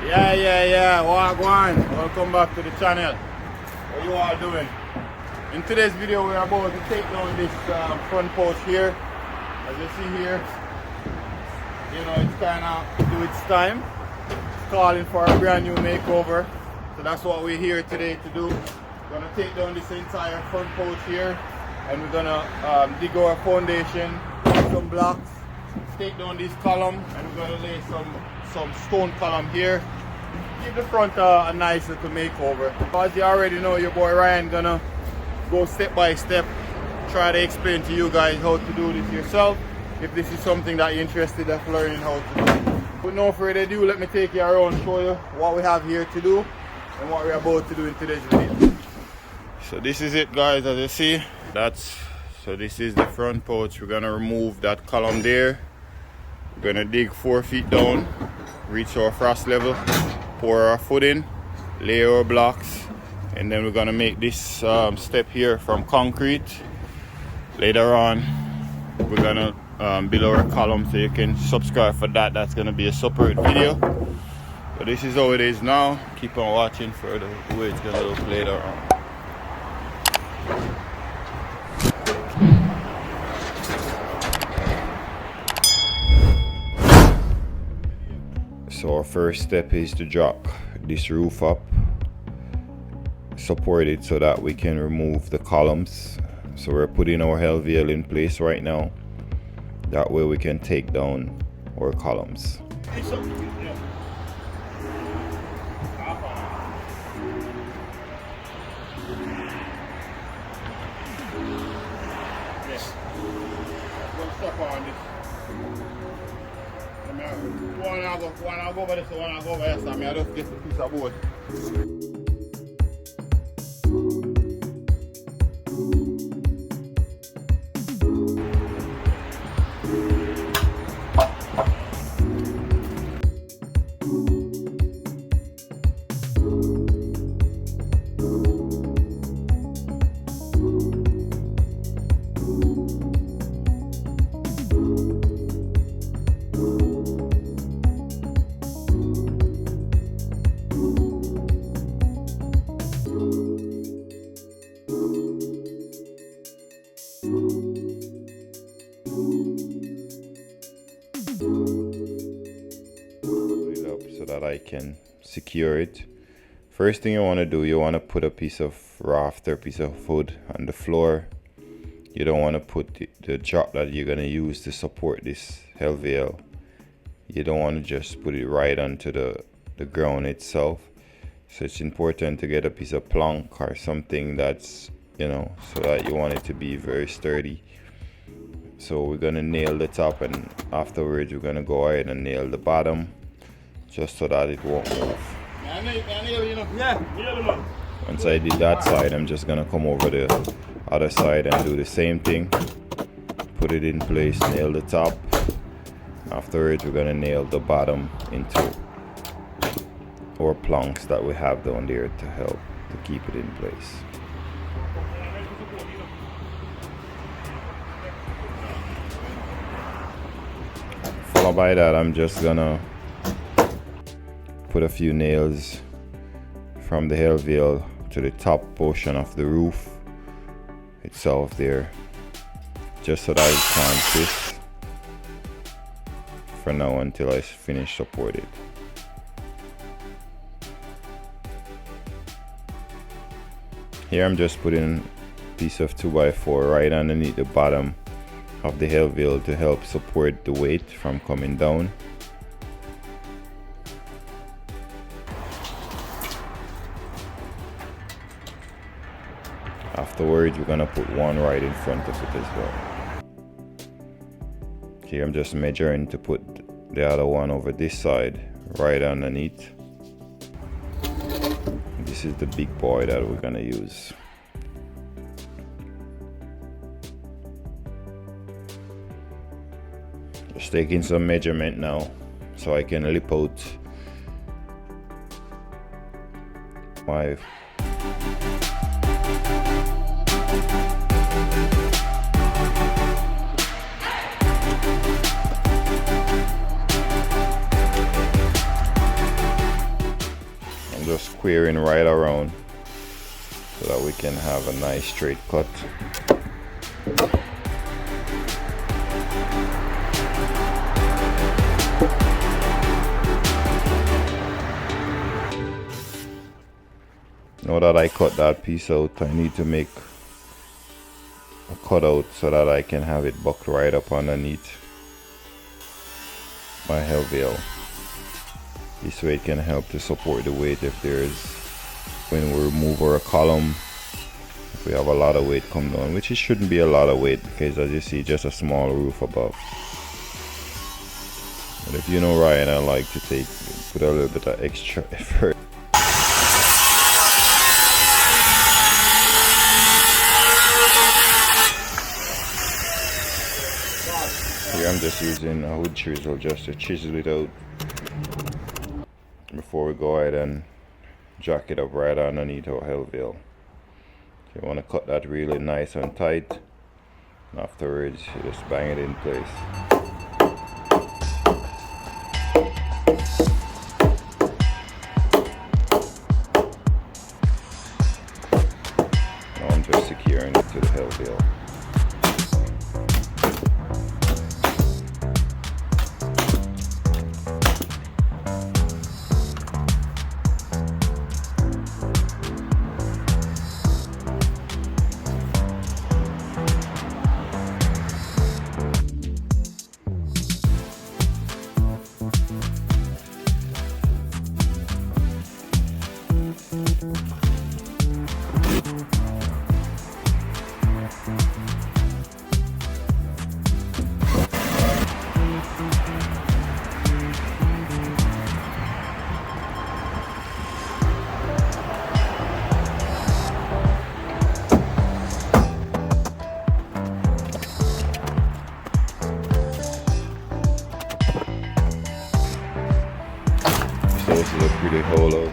Yeah, Wagwan. Welcome back to the channel. How you all doing? In today's video, we're about to take down this front porch here. As you see here, you know, it's kind of do its time. It's calling for a brand new makeover. So that's what we're here today to do. We're gonna take down this entire front porch here, and we're gonna dig our foundation, some blocks, take down this column, and we're gonna lay some stone column here. Give the front a nice little makeover. As you already know, your boy Ryan gonna go step by step, try to explain to you guys how to do this yourself, if this is something that you're interested in learning how to do. With no further ado, let me take you around, show you what we have here to do and what we're about to do in today's video. So this is it, guys. As you see, so this is the front porch. We're gonna remove that column there. We're gonna dig 4 feet down, reach our frost level, pour our footing, lay our blocks, and then we're gonna make this step here from concrete. Later on, we're gonna build our column, so you can subscribe for that. That's gonna be a separate video. But this is how it is now. Keep on watching for the way it's gonna look later on. So our first step is to drop this roof up, support it so that we can remove the columns. So we're putting our LVL in place right now. That way we can take down our columns. One I'll go over this, one I'll go over here, so I just get a piece of wood. So that I can secure it. First thing you want to do, you want to put a piece of raft or piece of wood on the floor. You don't want to put the drop that you're going to use to support this LVL. You don't want to just put it right onto the ground itself. So it's important to get a piece of plank or something that's, you know, so that you want it to be very sturdy. So we're going to nail the top, and afterwards we're going to go ahead and nail the bottom, just so that it won't move. Once I did that side, I'm just gonna come over the other side and do the same thing. Put it in place, nail the top. Afterwards, we're gonna nail the bottom into our planks that we have down there to help to keep it in place. Followed by that, I'm just gonna put a few nails from the LVL to the top portion of the roof itself there, just so that it can't twist for now until I finish support it. Here I'm just putting a piece of 2x4 right underneath the bottom of the LVL to help support the weight from coming down. Afterwards, we're gonna put one right in front of it as well. Here I'm just measuring to put the other one over this side, right underneath. This is the big boy that we're gonna use. Just taking some measurement now, so I can lip out my squaring right around so that we can have a nice straight cut. Now that I cut that piece out, I need to make a cutout so that I can have it bucked right up underneath my hell veil. This way it can help to support the weight if there's, when we remove our column, if we have a lot of weight come down, which it shouldn't be a lot of weight because as you see, just a small roof above. But if you know Ryan, I like to put a little bit of extra effort. Here I'm just using a wood chisel just to chisel it out before we go ahead and jack it up right underneath our hell veil. So you want to cut that really nice and tight, and afterwards you just bang it in place. Now I'm just securing it to the hell veil. So this is a pretty hollow.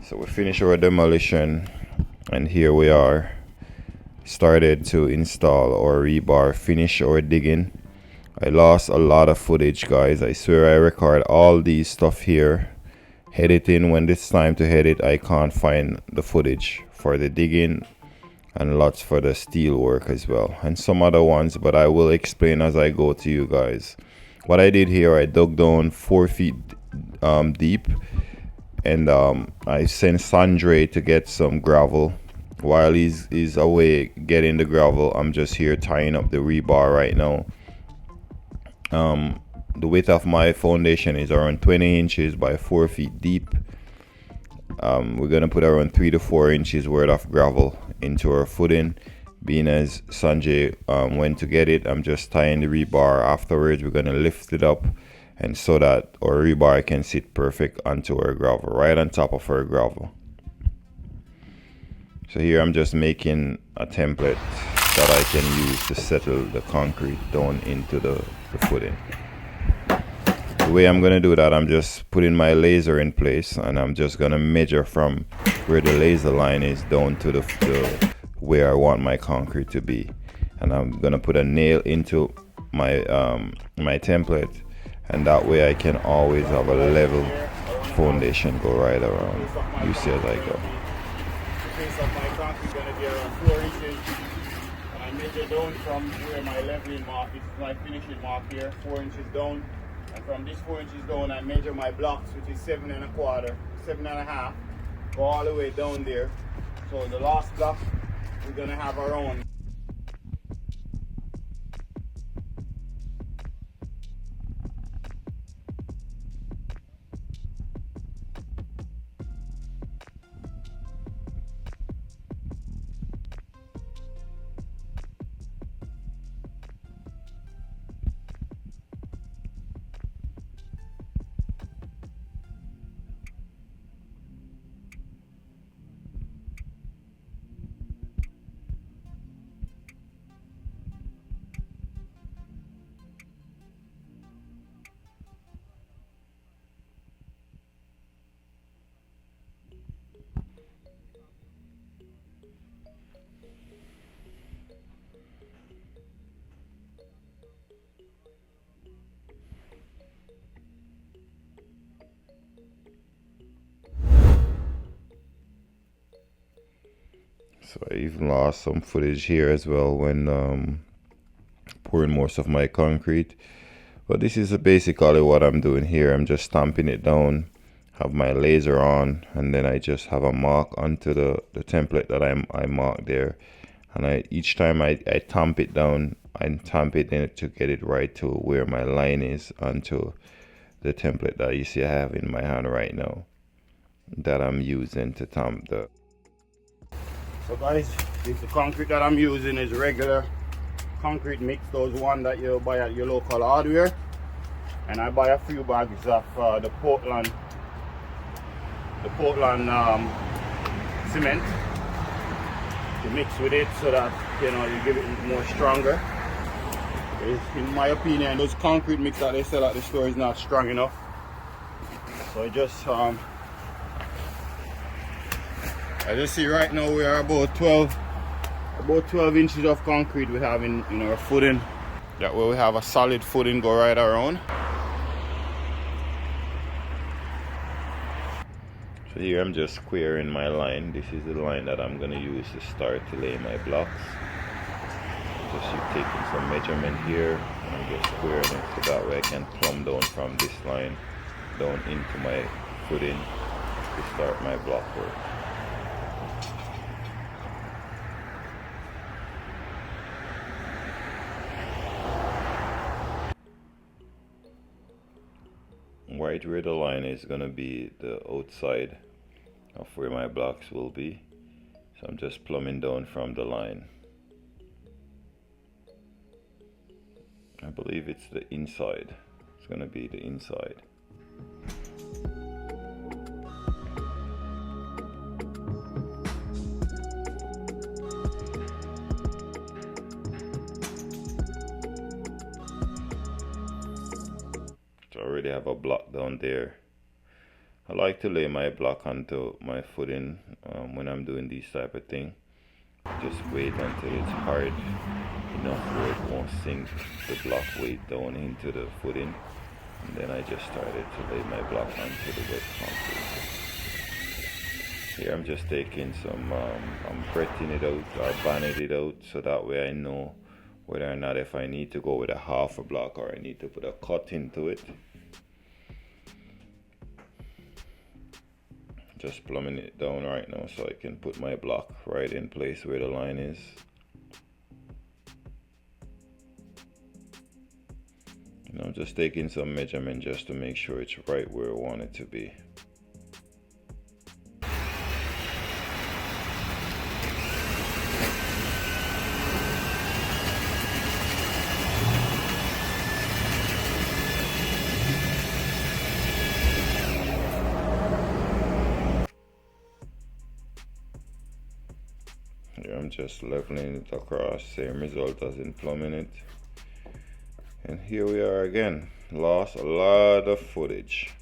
So we finished our demolition and here we are, started to install our rebar, finish our digging. I lost a lot of footage, guys. I swear I record all these stuff here, editing. When it's time to edit, I can't find the footage for the digging and lots for the steel work as well, and some other ones, but I will explain as I go to you guys. What I did here, I dug down 4 feet deep, and I sent Sandre to get some gravel. While he's away getting the gravel, I'm just here tying up the rebar right now. The width of my foundation is around 20 inches by 4 feet deep. We're gonna put around 3 to 4 inches worth of gravel into our footing. Being as Sanjay went to get it, I'm just tying the rebar. Afterwards we're gonna lift it up, and so that our rebar can sit perfect onto our gravel, right on top of our gravel. So here I'm just making a template that I can use to settle the concrete down into the footing. The way I'm gonna do that, I'm just putting my laser in place, and I'm just gonna measure from where the laser line is down to the where I want my concrete to be, and I'm gonna put a nail into my my template, and that way I can always have a level foundation go right around. You see as I go. The face of my concrete gonna be around 4 inches. And I measure down from where my leveling mark is, my finishing mark here, 4 inches down. And from this 4 inches down, I measure my blocks, which is 7.25, 7.5, go all the way down there. So the last block, we're gonna have around So I even lost some footage here as well when pouring most of my concrete. But this is basically what I'm doing here. I'm just stamping it down, have my laser on, and then I just have a mark onto the template that I marked there. And each time I tamp it down, I tamp it in to get it right to where my line is onto the template that you see I have in my hand right now, that I'm using to tamp the. So guys, the concrete that I'm using is regular concrete mix, those one that you buy at your local hardware. And I buy a few bags of the Portland cement to mix with it, so that you give it more stronger. In my opinion, those concrete mix that they sell at the store is not strong enough. So I just as you see right now, we are about 12 inches of concrete we have in our footing. That way we have a solid footing go right around. So here I'm just squaring my line. This is the line that I'm going to use to start to lay my blocks. Just taking some measurement here and just squaring it so that way I can plumb down from this line down into my footing to start my block work. Right where the line is going to be the outside of where my blocks will be. So I'm just plumbing down from the line. I believe it's the inside. It's going to be the inside. So I already have a block down there. I like to lay my block onto my footing when I'm doing these type of thing. Just wait until it's hard enough where it won't sink the block weight down into the footing, and then I just started to lay my block onto the wet concrete. Here I'm just taking some, I'm breading it out, or banding it out, so that way I know whether or not if I need to go with a half a block or I need to put a cut into it. Just plumbing it down right now so I can put my block right in place where the line is. And I'm just taking some measurement just to make sure it's right where I want it to be. Here I'm just leveling it across, same result as in plumbing it. And here we are again. Lost a lot of footage,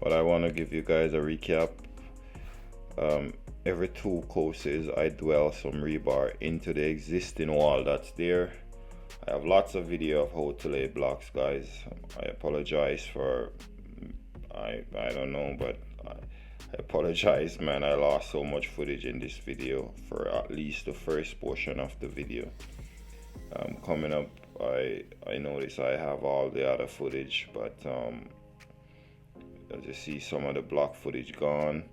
but I want to give you guys a recap. Every 2 courses I dwell some rebar into the existing wall that's there. I have lots of video of how to lay blocks, guys. I apologize for I don't know, but I apologize, man. I lost so much footage in this video for at least the first portion of the video. Coming up, I notice I have all the other footage, but as you see, some of the block footage gone,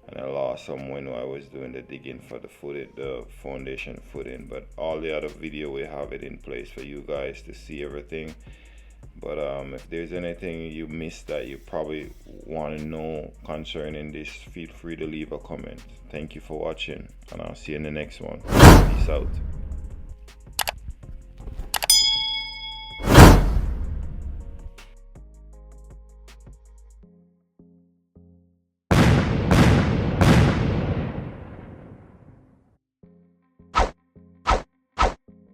and I lost some when I was doing the digging for the foundation footing. But all the other video, we have it in place for you guys to see everything. But if there's anything you missed that you probably want to know concerning this, feel free to leave a comment. Thank you for watching, and I'll see you in the next one. Peace out.